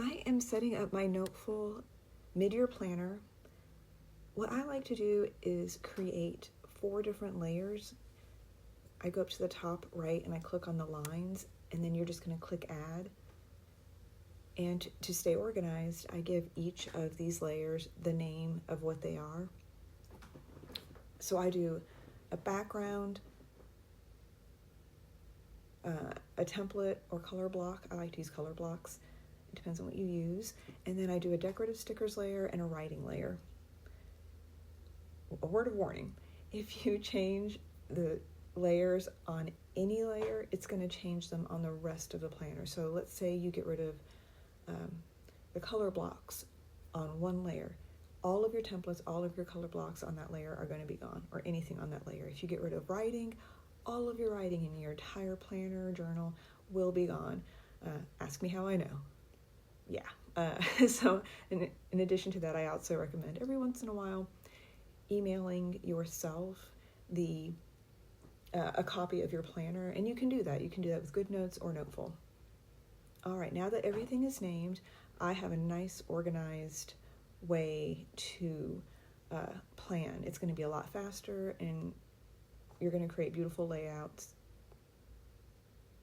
I am setting up my Noteful mid-year planner. What I like to do is create 4 different layers. I go up to the top right and I click on the lines, and then you're just going to click add. And to stay organized, I give each of these layers the name of what they are. So I do a background, a template or color block. I like to use color blocks. It depends on what you use. And then I do a decorative stickers layer and a writing layer. A word of warning, if you change the layers on any layer, it's going to change them on the rest of the planner. So let's say you get rid of the color blocks on one layer. All of your templates, all of your color blocks on that layer are going to be gone, or anything on that layer. If you get rid of writing, all of your writing in your entire planner or journal will be gone. Ask me how I know. Yeah. So in addition to that, I also recommend every once in a while emailing yourself a copy of your planner, and you can do that. You can do that with GoodNotes or Noteful. All right, now that everything is named, I have a nice organized way to plan. It's going to be a lot faster, and you're going to create beautiful layouts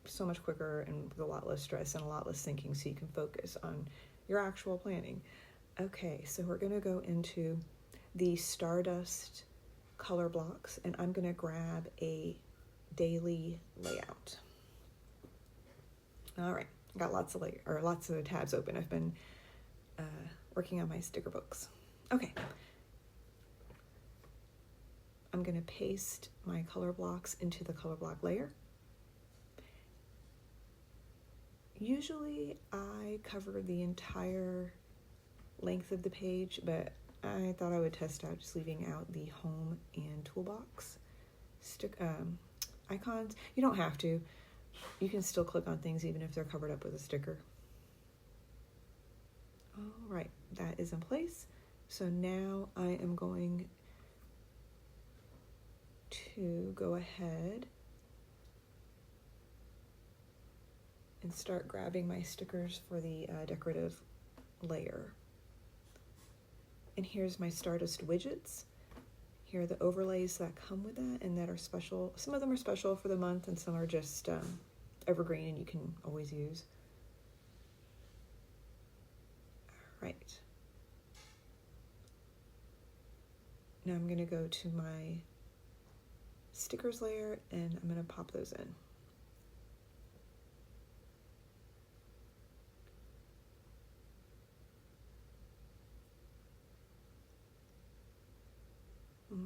so much quicker and with a lot less stress and a lot less thinking, so you can focus on your actual planning. Okay, so we're going to go into the Stardust color blocks, and I'm going to grab a daily layout. All right, got lots of tabs open. I've been working on my sticker books. Okay, I'm going to paste my color blocks into the color block layer. Usually I cover the entire length of the page, but I thought I would test out just leaving out the home and toolbox icons. You don't have to. You can still click on things even if they're covered up with a sticker. All right, that is in place. So now I am going to go ahead and start grabbing my stickers for the decorative layer. And here's my Stardust widgets. Here are the overlays that come with that and that are special. Some of them are special for the month, and some are just evergreen and you can always use. All right. Now I'm going to go to my stickers layer and I'm going to pop those in.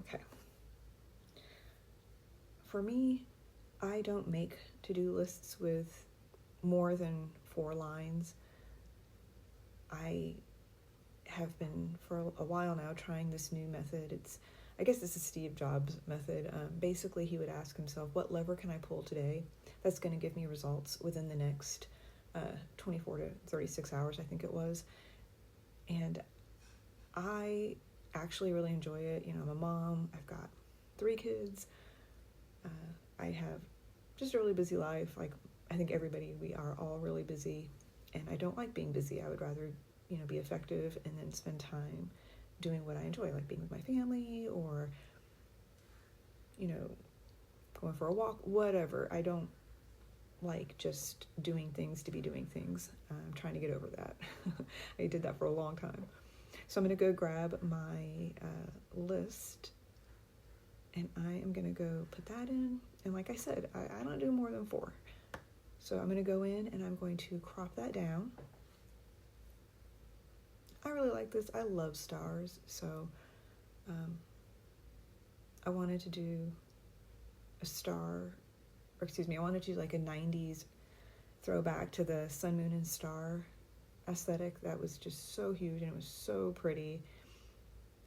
Okay. For me, I don't make to-do lists with more than 4 lines. I have been for a while now trying this new method. I guess this is Steve Jobs' method. Basically, he would ask himself, what lever can I pull today that's going to give me results within the next 24 to 36 hours, I think it was. And I actually really enjoy it. You know, I'm a mom. I've got 3 kids. I have just a really busy life. Like, I think we are all really busy. And I don't like being busy. I would rather, be effective and then spend time doing what I enjoy, like being with my family or, going for a walk, whatever. I don't like just doing things to be doing things. I'm trying to get over that. I did that for a long time. So I'm going to go grab my list, and I am going to go put that in. And like I said, I don't do more than 4. So I'm going to go in and I'm going to crop that down. I really like this. I love stars, so I wanted to do I wanted to do like a 90s throwback to the sun, moon, and star aesthetic. That was just so huge and it was so pretty.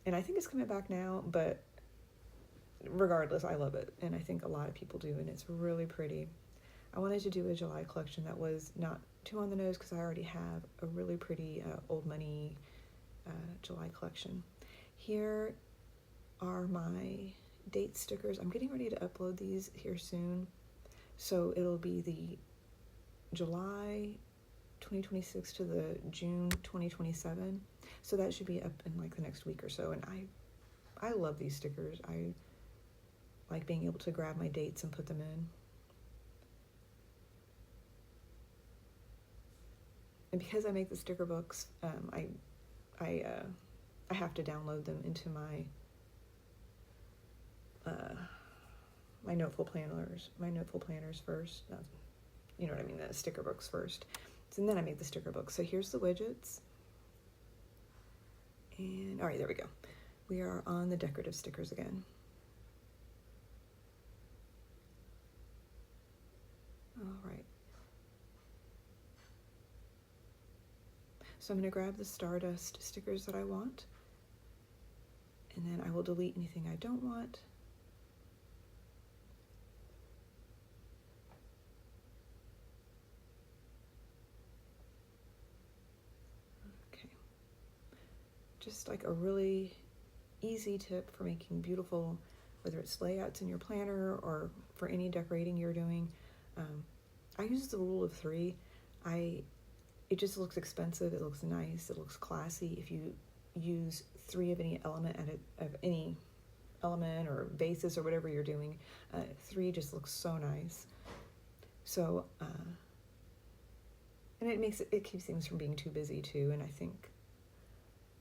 And I think it's coming back now, but regardless, I love it. And I think a lot of people do, and it's really pretty. I wanted to do a July collection that was not too on the nose because I already have a really pretty old money July collection. Here are my date stickers. I'm getting ready to upload these here soon. So it'll be the July 2026 to the June 2027. So that should be up in like the next week or so. And I love these stickers. I like being able to grab my dates and put them in. And because I make the sticker books, I have to download them into my my Noteful planners first. You know what I mean, the sticker books first. And then I make the sticker books. So here's the widgets. And all right, there we go. We are on the decorative stickers again. All right. So I'm going to grab the Stardust stickers that I want. And then I will delete anything I don't want. Just like a really easy tip for making beautiful, whether it's layouts in your planner or for any decorating you're doing. I use the rule of 3. It just looks expensive, it looks nice, it looks classy if you use 3 of any element of any element or basis or whatever you're doing. 3 just looks so nice. So and it keeps things from being too busy too. And I think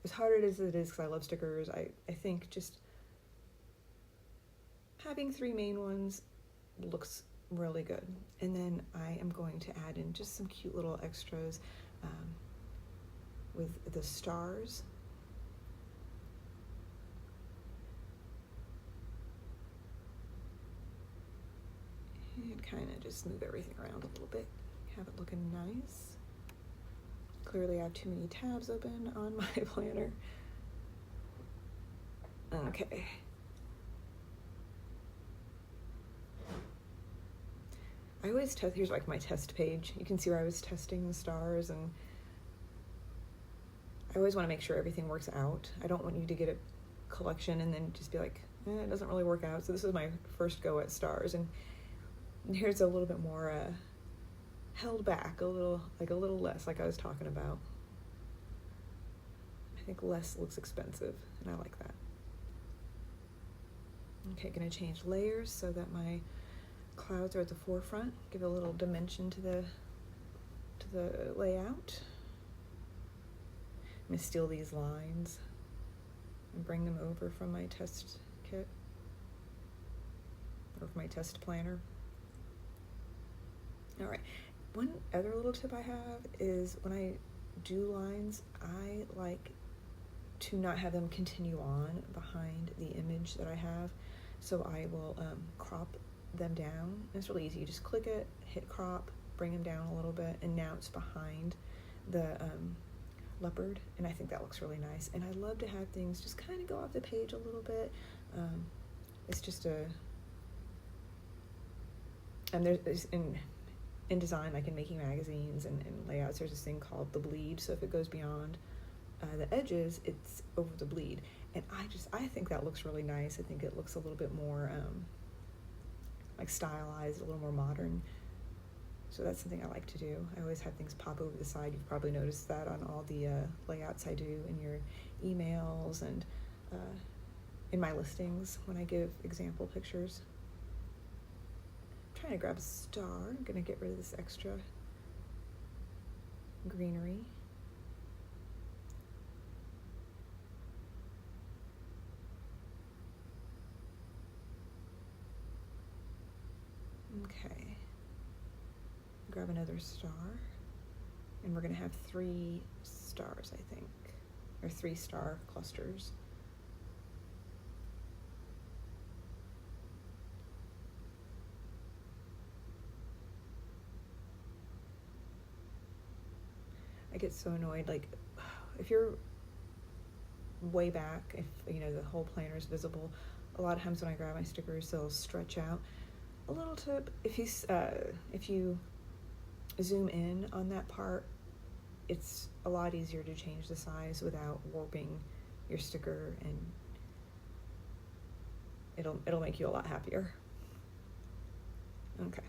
as hard as it is, because I love stickers, I think just having 3 main ones looks really good. And then I am going to add in just some cute little extras with the stars. And kind of just move everything around a little bit, have it looking nice. Clearly I have too many tabs open on my planner. Okay. I always test, here's like my test page. You can see where I was testing the stars, and I always want to make sure everything works out. I don't want you to get a collection and then just be like, it doesn't really work out. So this is my first go at stars, and here's a little bit more held back, a little less, like I was talking about. I think less looks expensive, and I like that. Okay, gonna change layers so that my clouds are at the forefront. Give a little dimension to the layout. I'm gonna steal these lines and bring them over from my test kit or from my test planner. All right. One other little tip I have is when I do lines, I like to not have them continue on behind the image that I have. So I will crop them down. It's really easy. You just click it, hit crop, bring them down a little bit, and now it's behind the leopard, and I think that looks really nice. And I love to have things just kind of go off the page a little bit. It's just and there's in design, like in making magazines and layouts, there's this thing called the bleed. So if it goes beyond the edges, it's over the bleed. And I think that looks really nice. I think it looks a little bit more like stylized, a little more modern. So that's something I like to do. I always have things pop over the side. You've probably noticed that on all the layouts I do in your emails and in my listings when I give example pictures. I'm trying to grab a star. I'm gonna get rid of this extra greenery. Okay. Grab another star, and we're gonna have 3 stars, I think, or 3 star clusters. I get so annoyed, like, if you're way back, if you know the whole planner is visible, a lot of times when I grab my stickers, they'll stretch out. A little tip: if you zoom in on that part, it's a lot easier to change the size without warping your sticker, and it'll make you a lot happier. Okay.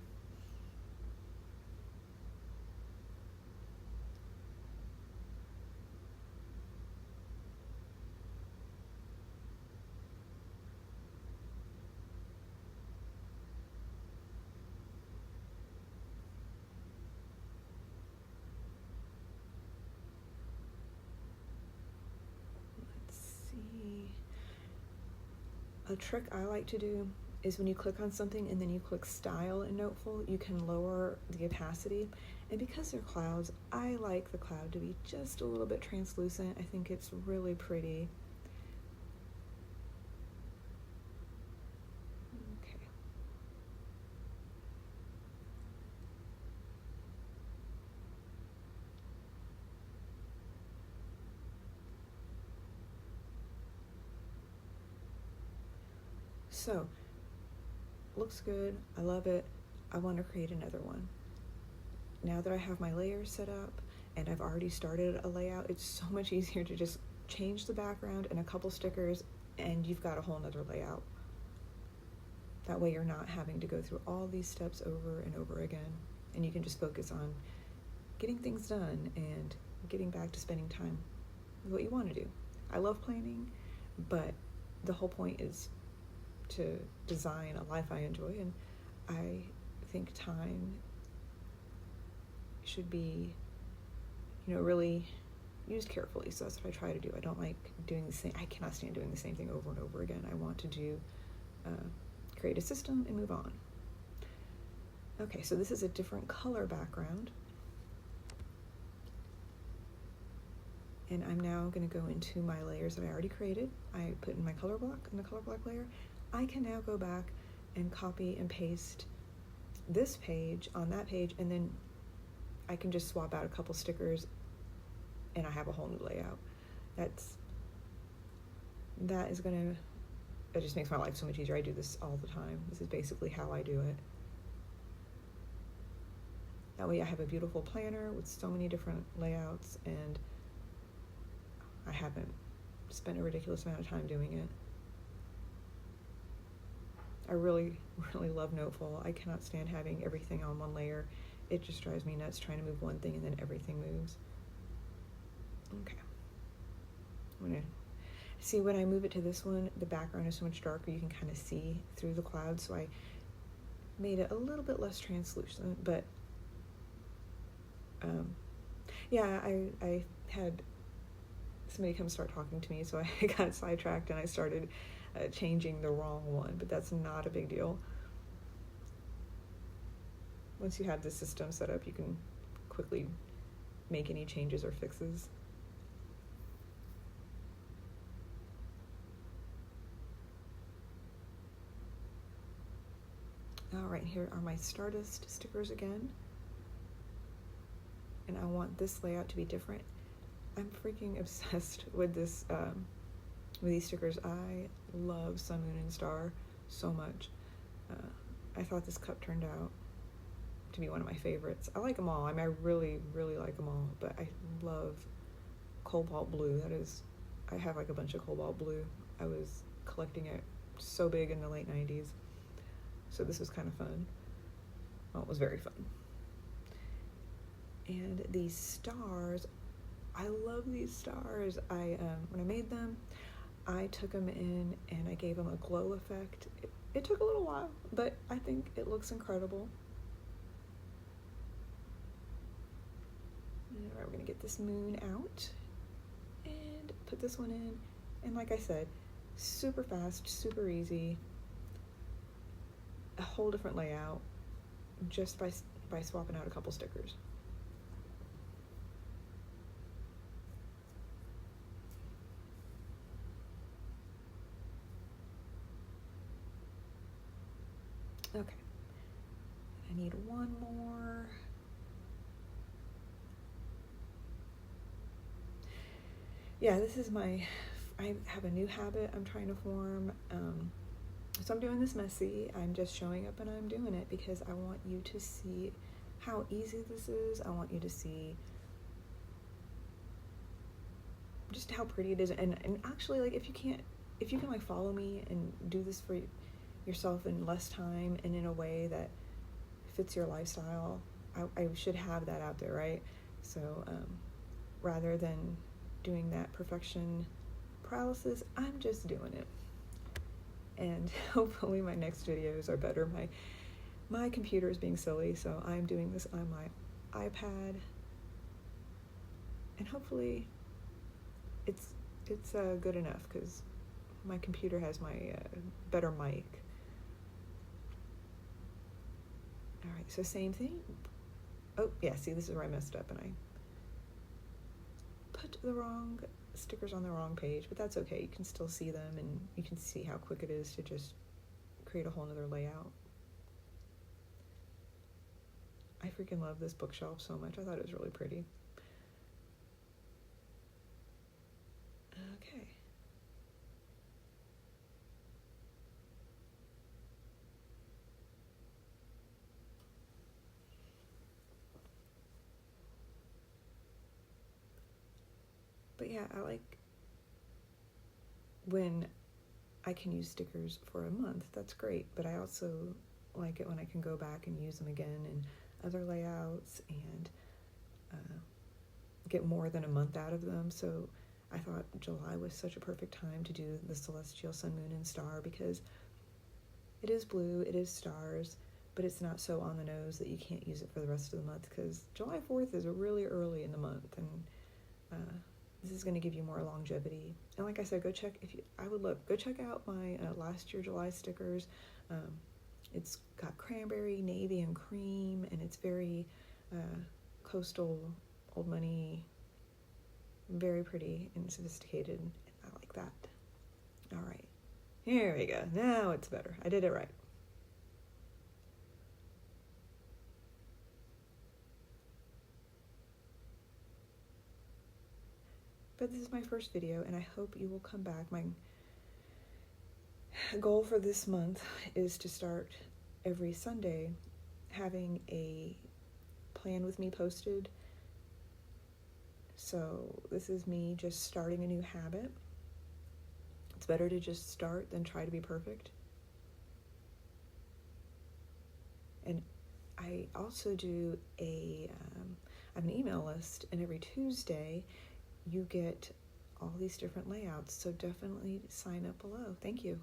A trick I like to do is when you click on something and then you click style in Noteful, you can lower the opacity. And because they're clouds, I like the cloud to be just a little bit translucent. I think it's really pretty. Okay. So, looks good. I love it. I want to create another one. Now that I have my layers set up and I've already started a layout, it's so much easier to just change the background and a couple stickers and you've got a whole nother layout. That way you're not having to go through all these steps over and over again, and you can just focus on getting things done and getting back to spending time with what you want to do. I love planning, but the whole point is to design a life I enjoy, and I think time should be, really used carefully. So that's what I try to do. I don't like doing the same. I cannot stand doing the same thing over and over again. I want to do create a system and move on. Okay, so this is a different color background. And I'm now going to go into my layers that I already created. I put in my color block in the color block layer. I can now go back and copy and paste this page on that page, and then I can just swap out a couple stickers and I have a whole new layout. That just makes my life so much easier. I do this all the time. This is basically how I do it. That way I have a beautiful planner with so many different layouts, and I haven't spent a ridiculous amount of time doing it. I really, really love Noteful. I cannot stand having everything on one layer. It just drives me nuts trying to move one thing and then everything moves. Okay. I'm gonna see, when I move it to this one, the background is so much darker, you can kind of see through the clouds, so I made it a little bit less translucent, but yeah, I had somebody come start talking to me, so I got sidetracked and I started changing the wrong one, but that's not a big deal. Once you have the system set up, you can quickly make any changes or fixes. All right, here are my Stardust stickers again. And I want this layout to be different. I'm freaking obsessed with this, with these stickers. I love Sun, Moon, and Star so much. I thought this cup turned out to be one of my favorites. I like them all. I mean, I really, really like them all, but I love Cobalt Blue. I have like a bunch of Cobalt Blue. I was collecting it so big in the late 90s. So this was kind of fun. Well, it was very fun. And these stars, I love these stars. When I made them, I took them in and I gave them a glow effect. It took a little while, but I think it looks incredible. All right, we're gonna get this moon out and put this one in. And like I said, super fast, super easy. A whole different layout just by swapping out a couple stickers. Okay, I need one more. Yeah, I have a new habit I'm trying to form. So I'm doing this messy. I'm just showing up and I'm doing it because I want you to see how easy this is. I want you to see just how pretty it is. And actually, like, if you can like follow me and do this for yourself in less time and in a way that fits your lifestyle, I should have that out there, right? So rather than doing that perfection paralysis, I'm just doing it. And hopefully my next videos are better. My computer is being silly, so I'm doing this on my iPad, and hopefully it's good enough, because my computer has my better mic. All right, so same thing. Oh, yeah, see, this is where I messed up and I put the wrong stickers on the wrong page, but that's okay. You can still see them and you can see how quick it is to just create a whole nother layout. I freaking love this bookshelf so much. I thought it was really pretty. Okay. But yeah, I like when I can use stickers for a month. That's great. But I also like it when I can go back and use them again in other layouts and get more than a month out of them. So I thought July was such a perfect time to do the celestial sun, moon, and star, because it is blue, it is stars, but it's not so on the nose that you can't use it for the rest of the month, because July 4th is really early in the month, and this is going to give you more longevity. And like I said, go check, go check out my last year July stickers. It's got cranberry, navy, and cream, and it's very coastal, old money, very pretty and sophisticated. I like that. All right, here we go. Now it's better. I did it right. But this is my first video, and I hope you will come back. My goal for this month is to start every Sunday having a plan with me posted. So this is me just starting a new habit. It's better to just start than try to be perfect. And I also do I have an email list, and every Tuesday you get all these different layouts. So definitely sign up below. Thank you.